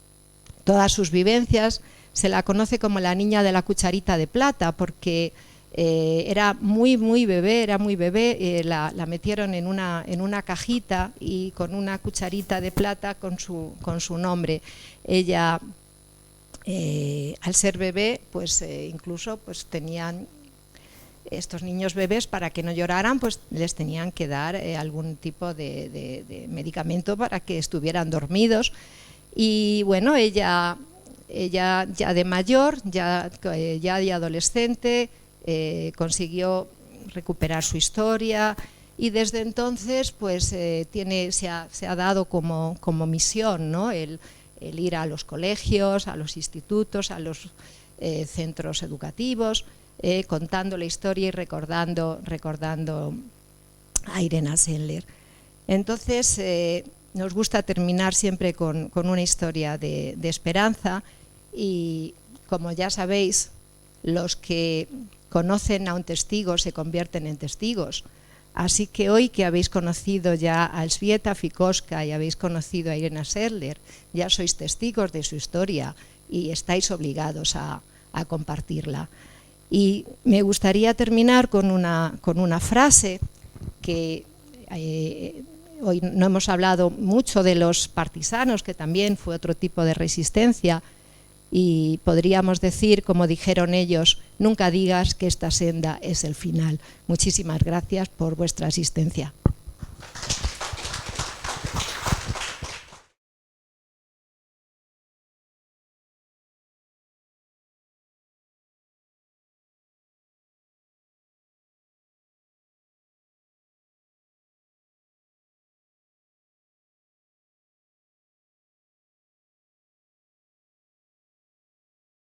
vivencias. Se la conoce como la niña de la cucharita de plata, porque era muy bebé, la metieron en una cajita y con una cucharita de plata con su nombre. Ella, al ser bebé, pues incluso pues tenían estos niños bebés, para que no lloraran, pues les tenían que dar algún tipo de medicamento para que estuvieran dormidos. Y bueno, ella ya de mayor, ya de adolescente, consiguió recuperar su historia, y desde entonces pues se ha dado como misión, ¿no?, el ir a los colegios, a los institutos, a los centros educativos, contando la historia y recordando a Irena Sendler. Entonces nos gusta terminar siempre con una historia de esperanza, y como ya sabéis, los que conocen a un testigo se convierten en testigos. Así que hoy que habéis conocido ya a Elżbieta Fikowska y habéis conocido a Irena Sendler, ya sois testigos de su historia y estáis obligados a compartirla. Y me gustaría terminar con una frase que hoy no hemos hablado mucho de los partisanos, que también fue otro tipo de resistencia, y podríamos decir, como dijeron ellos: nunca digas que esta senda es el final. Muchísimas gracias por vuestra asistencia.